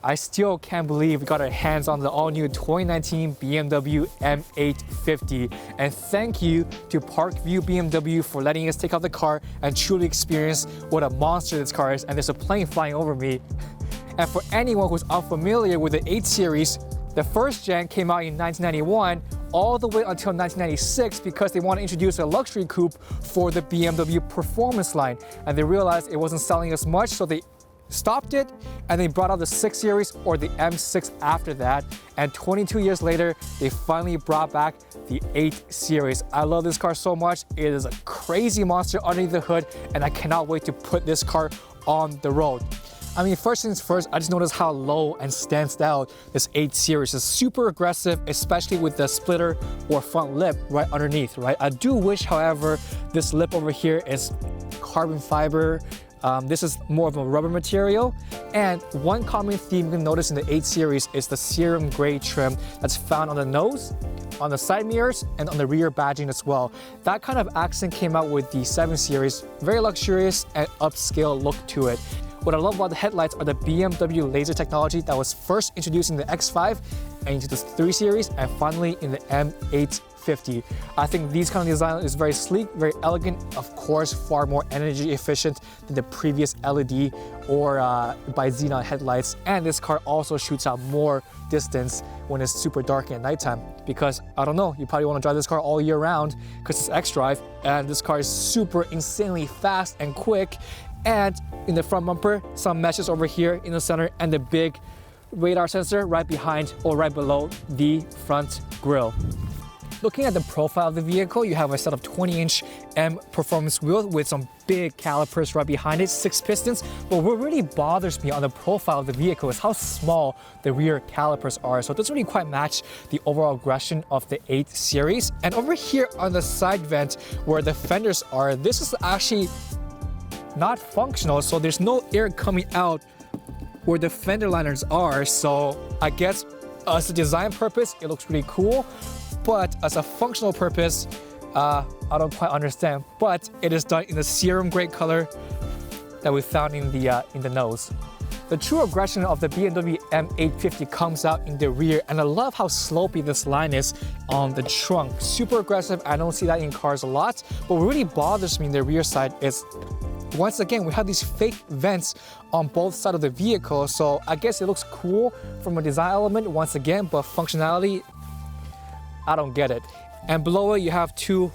I still can't believe we got our hands on the all-new 2019 BMW M850. And thank you to Parkview BMW for letting us take out the car and truly experience what a monster this car is. And there's a plane flying over me. And for anyone who's unfamiliar with the 8 Series, the first gen came out in 1991 all the way until 1996 because they want to introduce a luxury coupe for the BMW Performance line. And they realized it wasn't selling as much, so they stopped it and they brought out the 6 Series or the M6 after that. And 22 years later, they finally brought back the 8 Series. I love this car so much. It is a crazy monster underneath the hood, and I cannot wait to put this car on the road. I mean, first things first, I just noticed how low and stands out this 8 Series is. Super aggressive, especially with the splitter or front lip right underneath, right? I do wish, however, this lip over here is carbon fiber. This is more of a rubber material. And one common theme you can notice in the 8 Series is the serum gray trim that's found on the nose, on the side mirrors, and on the rear badging as well. That kind of accent came out with the 7 Series. Very luxurious and upscale look to it. What I love about the headlights are the BMW laser technology that was first introduced in the X5 and into the 3 Series and finally in the M850. I think these kind of design is very sleek, very elegant, of course far more energy efficient than the previous LED or by xenon headlights. And this car also shoots out more distance when it's super dark at nighttime because, I don't know, you probably want to drive this car all year round because it's X-Drive, and this car is super insanely fast and quick. And in the front bumper, some meshes over here in the center, and the big radar sensor right behind or right below the front grille. Looking at the profile of the vehicle, you have a set of 20-inch M performance wheels with some big calipers right behind it, 6 pistons. But what really bothers me on the profile of the vehicle is how small the rear calipers are. So it doesn't really quite match the overall aggression of the 8 Series. And over here on the side vent where the fenders are, this is actually not functional, so there's no air coming out where the fender liners are. So I guess as a design purpose, it looks really cool, but as a functional purpose, I don't quite understand. But it is done in the serum gray color that we found in the nose. The true aggression of the BMW M850 comes out in the rear, and I love how slopey this line is on the trunk. Super aggressive. I don't see that in cars a lot, but what really bothers me in the rear side is, once again, we have these fake vents on both sides of the vehicle, so I guess it looks cool from a design element once again, but functionality, I don't get it. And below it, you have 2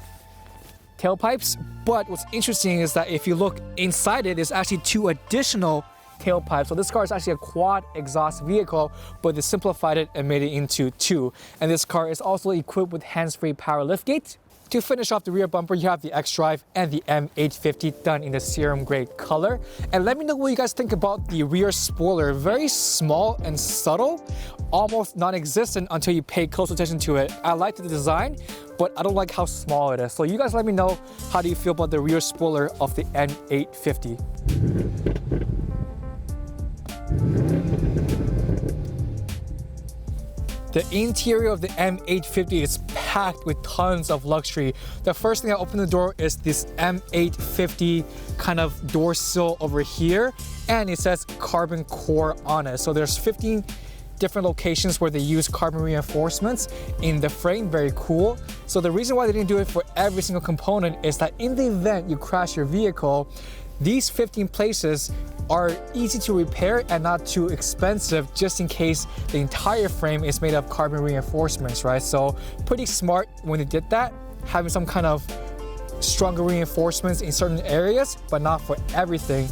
tailpipes, but what's interesting is that if you look inside it, there's actually 2 additional tailpipes. So this car is actually a quad exhaust vehicle, but they simplified it and made it into 2. And this car is also equipped with hands-free power liftgate. To finish off the rear bumper, you have the X-Drive and the M850 done in the serum gray color. And let me know what you guys think about the rear spoiler. Very small and subtle, almost non-existent until you pay close attention to it. I like the design, but I don't like how small it is. So you guys let me know, how do you feel about the rear spoiler of the M850? The interior of the M850 is packed with tons of luxury. The first thing I open the door is this M850 kind of door sill over here, and it says carbon core on it. So there's 15 different locations where they use carbon reinforcements in the frame. Very cool. So the reason why they didn't do it for every single component is that in the event you crash your vehicle, these 15 places are easy to repair and not too expensive, just in case the entire frame is made of carbon reinforcements, right? So pretty smart when they did that, having some kind of stronger reinforcements in certain areas, but not for everything,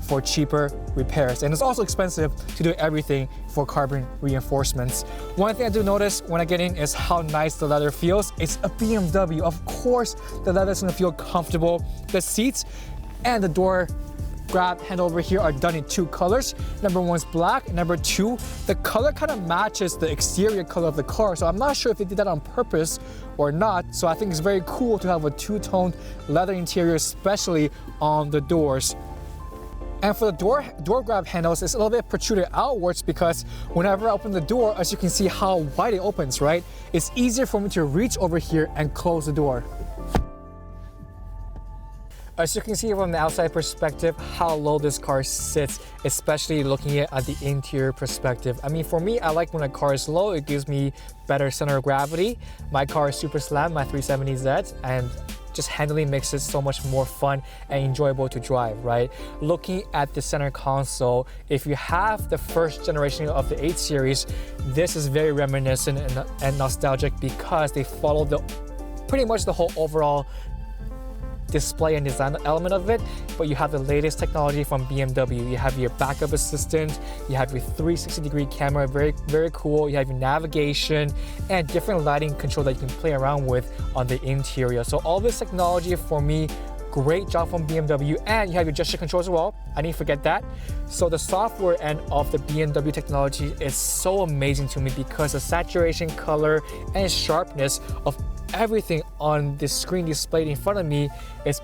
for cheaper repairs. And it's also expensive to do everything for carbon reinforcements. One thing I do notice when I get in is how nice the leather feels. It's a BMW. Of course, the leather is gonna feel comfortable. The seats and the door grab handle over here are done in 2 colors. Number 1 is black, number 2, the color kind of matches the exterior color of the car. So I'm not sure if they did that on purpose or not. So I think it's very cool to have a 2-toned leather interior, especially on the doors. And for the door grab handles, it's a little bit protruded outwards because whenever I open the door, as you can see how wide it opens, right? It's easier for me to reach over here and close the door. As you can see from the outside perspective, how low this car sits, especially looking at the interior perspective. I mean, for me, I like when a car is low, it gives me better center of gravity. My car is super slam, my 370Z, and just handling makes it so much more fun and enjoyable to drive, right? Looking at the center console, if you have the first generation of the 8 Series, this is very reminiscent and nostalgic because they follow pretty much the whole overall display and design element of it, but you have the latest technology from BMW. You have your backup assistant, you have your 360-degree camera, very, very cool. You have your navigation and different lighting control that you can play around with on the interior. So all this technology, for me, great job from BMW. And you have your gesture control as well. I didn't forget that. So the software end of the BMW technology is so amazing to me because the saturation, color, and sharpness of everything on the screen displayed in front of me is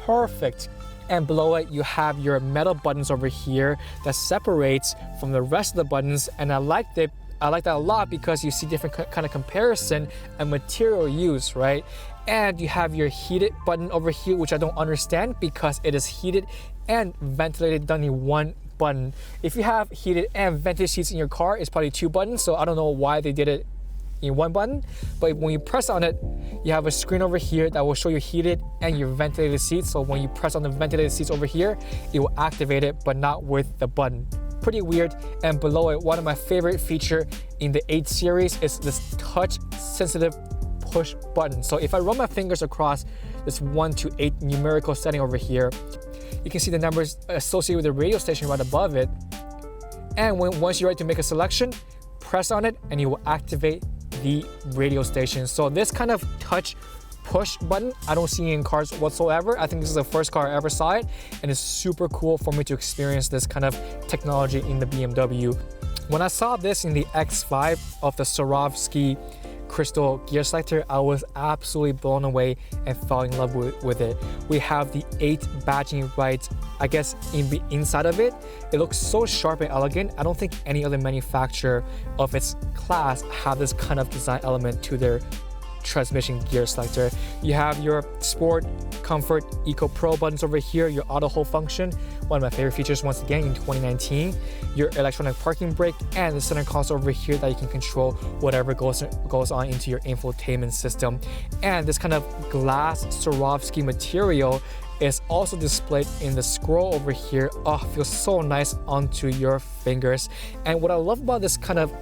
perfect. And below it, you have your metal buttons over here that separates from the rest of the buttons. And I like that a lot because you see different kind of comparison and material use, right? And you have your heated button over here, which I don't understand because it is heated and ventilated done in one button. If you have heated and ventilated seats in your car, it's probably 2 buttons. So I don't know why they did it in 1 button, but when you press on it, you have a screen over here that will show you heated and your ventilated seats. So when you press on the ventilated seats over here, it will activate it, but not with the button. Pretty weird. And below it, one of my favorite feature in the 8 Series is this touch sensitive push button. So if I run my fingers across this 1 to 8 numerical setting over here, you can see the numbers associated with the radio station right above it. And once you're ready to make a selection, press on it and it will activate the radio station. So this kind of touch push button I don't see in cars whatsoever. I think this is the first car I ever saw it, and it's super cool for me to experience this kind of technology in the BMW. When I saw this in the X5 of the Swarovski crystal gear selector, I was absolutely blown away and fell in love with it. We have the 8 badging right, I guess, inside of it. It looks so sharp and elegant. I don't think any other manufacturer of its class have this kind of design element to their transmission gear selector. You have your Sport, Comfort, Eco Pro buttons over here, your auto hold function, one of my favorite features once again in 2019, your electronic parking brake, and the center console over here that you can control whatever goes on into your infotainment system. And this kind of glass Swarovski material is also displayed in the scroll over here. Oh, feels so nice onto your fingers. And what I love about this kind of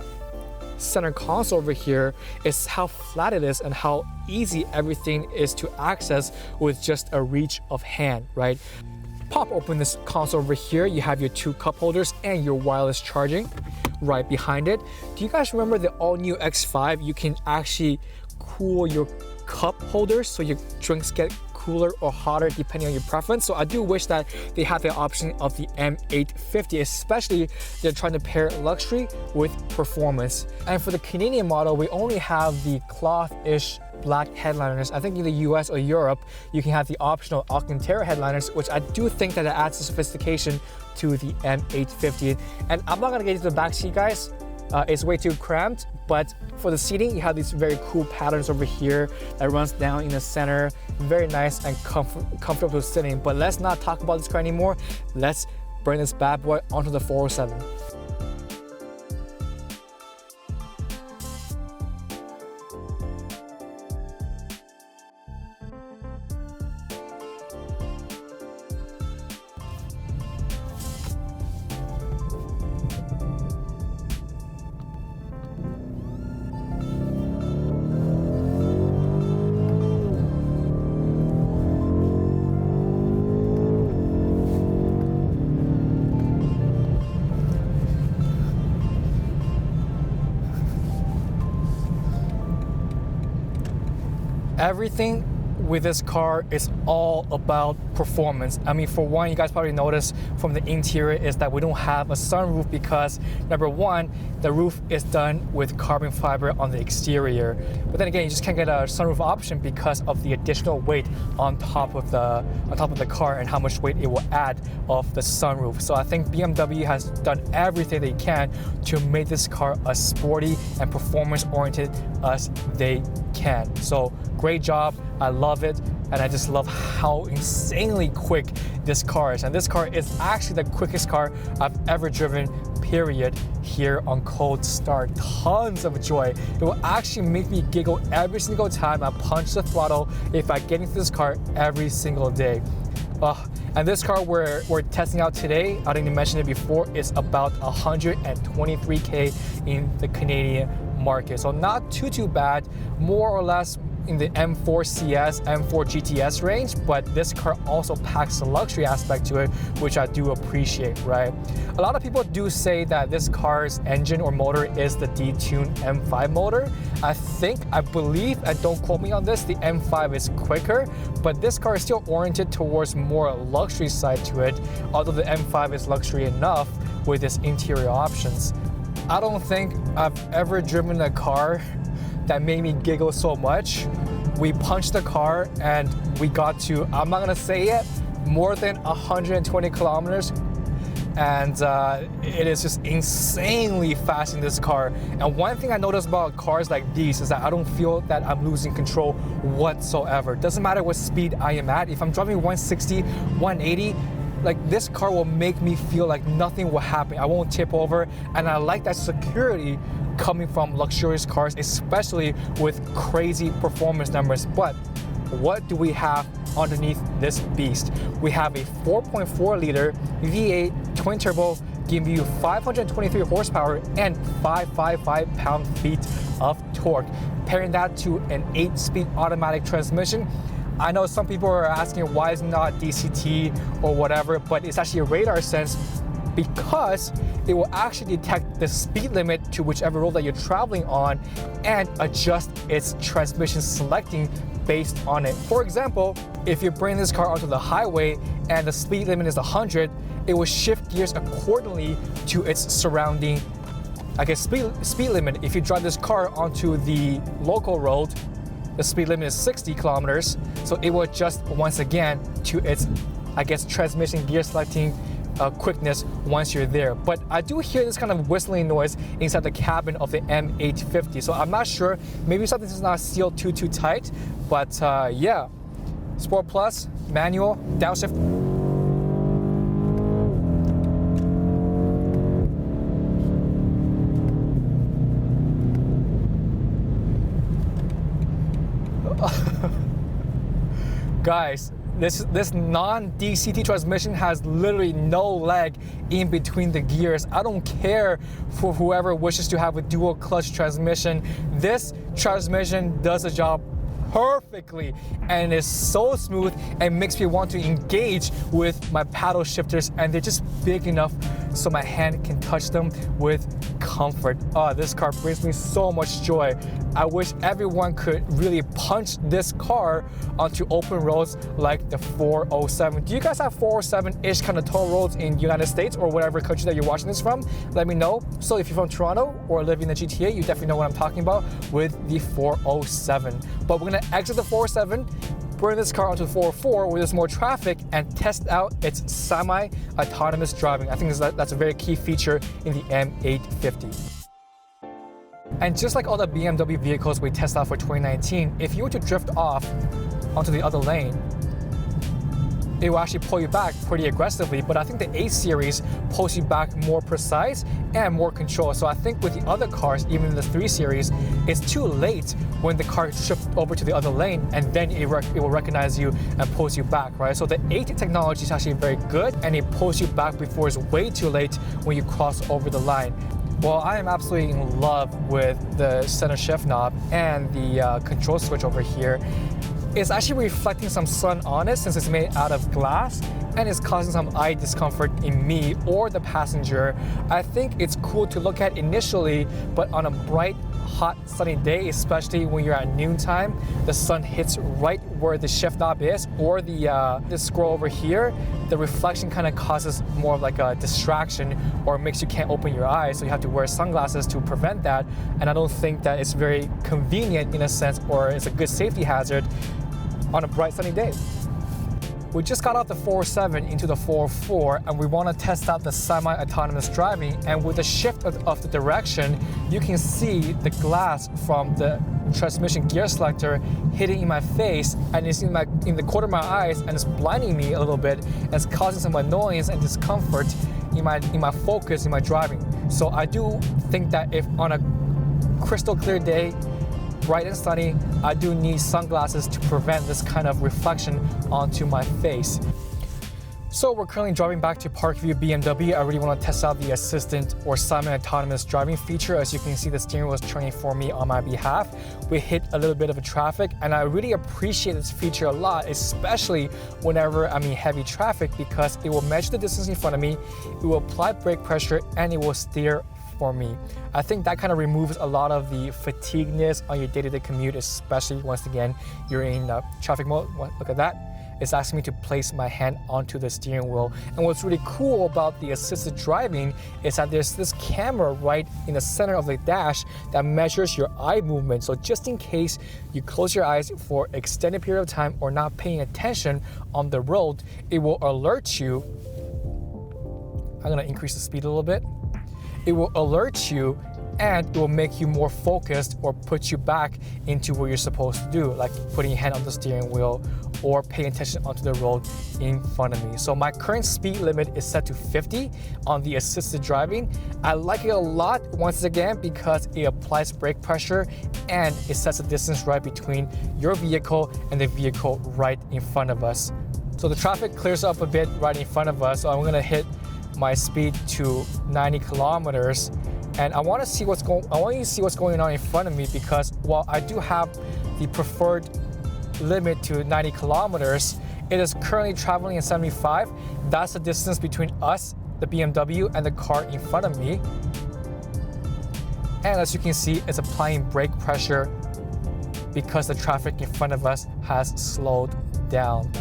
center console over here is how flat it is and how easy everything is to access with just a reach of hand, right? Pop open this console over here, you have your 2 cup holders and your wireless charging right behind it. Do you guys remember the all-new X5? You can actually cool your cup holders so your drinks get cooler or hotter depending on your preference. So I do wish that they had the option of the M850, especially they're trying to pair luxury with performance. And for the Canadian model, we only have the cloth-ish black headliners. I think in the US or Europe, you can have the optional Alcantara headliners, which I do think that it adds sophistication to the M850. And I'm not gonna get into the back seat, guys. It's way too cramped, but for the seating, you have these very cool patterns over here that runs down in the center. Very nice and comfortable sitting. But let's not talk about this car anymore. Let's bring this bad boy onto the 407. Everything with this car is all about performance. I mean, for one, you guys probably noticed from the interior is that we don't have a sunroof because number one, the roof is done with carbon fiber on the exterior. But then again, you just can't get a sunroof option because of the additional weight on top of the car and how much weight it will add of the sunroof. So I think BMW has done everything they can to make this car as sporty and performance oriented as they can. So great job. I love it. and I just love how insanely quick this car is. And this car is actually the quickest car I've ever driven, period, here on Cold Start. Tons of joy. It will actually make me giggle every single time I punch the throttle if I get into this car every single day. And this car we're testing out today, I didn't mention it before, is about 123K in the Canadian market. So not too bad, more or less in the M4 CS, M4 GTS range, but this car also packs the luxury aspect to it, which I do appreciate, right? A lot of people do say that this car's engine or motor is the detuned M5 motor. I believe, and don't quote me on this, the M5 is quicker, but this car is still oriented towards more luxury side to it, although the M5 is luxury enough with its interior options. I don't think I've ever driven a car that made me giggle so much. We punched the car and we got to, I'm not gonna say it, more than 120 kilometers. And it is just insanely fast in this car. And one thing I noticed about cars like these is that I don't feel that I'm losing control whatsoever. Doesn't matter what speed I am at. If I'm driving 160, 180, like this car will make me feel like nothing will happen. I won't tip over, and I like that security coming from luxurious cars, especially with crazy performance numbers. But what do we have underneath this beast? We have a 4.4 liter V8 twin turbo giving you 523 horsepower and 555 pound-feet of torque. Pairing that to an 8-speed automatic transmission. I know some people are asking why it's not DCT or whatever, but it's actually a radar sense because it will actually detect the speed limit to whichever road that you're traveling on and adjust its transmission selecting based on it. For example, if you bring this car onto the highway and the speed limit is 100, it will shift gears accordingly to its surrounding, speed limit. If you drive this car onto the local road, the speed limit is 60 kilometers, so it will adjust once again to its, transmission gear selecting quickness once you're there. But I do hear this kind of whistling noise inside the cabin of the M850, so I'm not sure. Maybe something is not sealed too tight, but yeah. Sport Plus, manual, downshift. Guys, this non-DCT transmission has literally no leg in between the gears. I don't care for whoever wishes to have a dual clutch transmission. This transmission does the job perfectly and is so smooth and makes me want to engage with my paddle shifters, and they're just big enough so my hand can touch them with comfort. This car brings me so much joy. I wish everyone could really punch this car onto open roads like the 407. Do you guys have 407-ish kind of toll roads in the United States or whatever country that you're watching this from? Let me know. So if you're from Toronto or live in the GTA, you definitely know what I'm talking about with the 407. But we're gonna exit the 407, bring this car onto the 404 where there's more traffic, and test out its semi-autonomous driving. I think that's a very key feature in the M850. And just like all the BMW vehicles we test out for 2019, if you were to drift off onto the other lane, it will actually pull you back pretty aggressively, but I think the 8 Series pulls you back more precise and more control. So I think with the other cars, even the 3 Series, it's too late when the car shifts over to the other lane and then it will recognize you and pulls you back, right? So the 8 technology is actually very good and it pulls you back before it's way too late when you cross over the line. Well, I am absolutely in love with the center shift knob and the control switch over here. It's actually reflecting some sun on it since it's made out of glass, and it's causing some eye discomfort in me or the passenger. I think it's cool to look at initially, but on a bright, hot, sunny day, especially when you're at noontime, the sun hits right where the shift knob is, or the scroll over here, the reflection kind of causes more of like a distraction or makes you can't open your eyes, so you have to wear sunglasses to prevent that. And I don't think that it's very convenient in a sense, or it's a good safety hazard on a bright sunny day. We just got off the 407 into the 404 and we want to test out the semi-autonomous driving, and with the shift of the direction, you can see the glass from the transmission gear selector hitting in my face, and it's in the corner of my eyes, and it's blinding me a little bit, and it's causing some annoyance and discomfort in my focus in my driving. So I do think that if on a crystal clear day, bright and sunny, I do need sunglasses to prevent this kind of reflection onto my face. So we're currently driving back to Parkview BMW. I really want to test out the assistant or semi-autonomous driving feature. As you can see, the steering wheel is turning for me on my behalf. We hit a little bit of a traffic, and I really appreciate this feature a lot, especially whenever I'm in heavy traffic, because it will measure the distance in front of me, it will apply brake pressure, and it will steer for me. I think that kind of removes a lot of the fatigueness on your day-to-day commute, especially once again you're in traffic mode. Look at that. It's asking me to place my hand onto the steering wheel. And what's really cool about the assisted driving is that there's this camera right in the center of the dash that measures your eye movement. So just in case you close your eyes for an extended period of time or not paying attention on the road, it will alert you. I'm gonna increase the speed a little bit. It will alert you, and it will make you more focused or put you back into what you're supposed to do, like putting your hand on the steering wheel or paying attention onto the road in front of me. So my current speed limit is set to 50 on the assisted driving. I like it a lot, once again, because it applies brake pressure and it sets a distance right between your vehicle and the vehicle right in front of us. So the traffic clears up a bit right in front of us, so I'm gonna hit my speed to 90 kilometers, and I want you to see what's going on in front of me, because while I do have the preferred limit to 90 kilometers, it is currently traveling at 75. That's the distance between us, the BMW, and the car in front of me. And as you can see, it's applying brake pressure because the traffic in front of us has slowed down.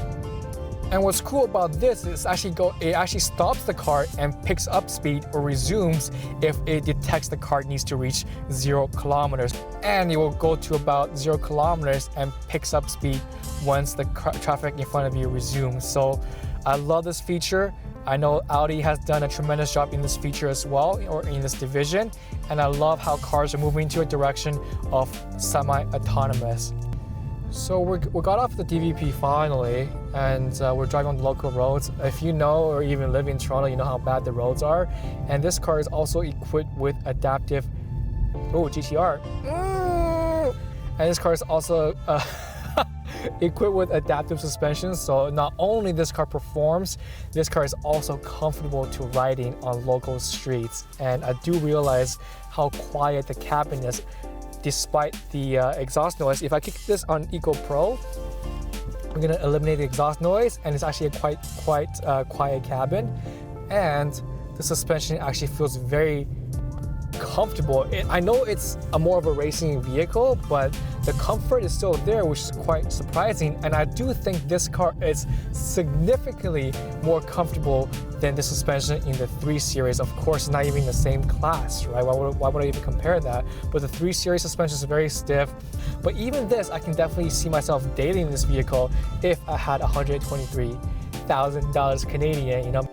And what's cool about this is it actually stops the car and picks up speed or resumes if it detects the car needs to reach 0 kilometers. And it will go to about 0 kilometers and picks up speed once the traffic in front of you resumes. So I love this feature. I know Audi has done a tremendous job in this feature as well, or in this division. And I love how cars are moving to a direction of semi-autonomous. So we got off the DVP finally, and we're driving on the local roads. If you know or even live in Toronto, you know how bad the roads are. And this car is also equipped with adaptive, GTR. And this car is also equipped with adaptive suspension. So not only this car performs, this car is also comfortable to riding on local streets. And I do realize how quiet the cabin is, despite the exhaust noise. If I kick this on Eco Pro, I'm gonna eliminate the exhaust noise, and it's actually a quite quiet cabin. And the suspension actually feels very comfortable. I know it's more of a racing vehicle, but the comfort is still there, which is quite surprising. And I do think this car is significantly more comfortable than the suspension in the 3 Series. Of course, not even the same class, right? Why would I even compare that? But the 3 Series suspension is very stiff. But even this, I can definitely see myself dating this vehicle if I had $123,000 Canadian, you know?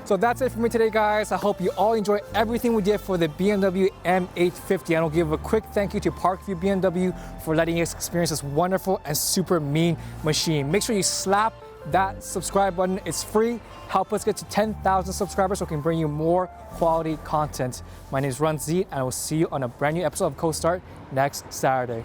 So that's it for me today, guys. I hope you all enjoy everything we did for the BMW M850. And I'll give a quick thank you to Parkview BMW for letting us experience this wonderful and super mean machine. Make sure you slap that subscribe button. It's free. Help us get to 10,000 subscribers so we can bring you more quality content. My name is Runzit, and I will see you on a brand new episode of Co-Start next Saturday.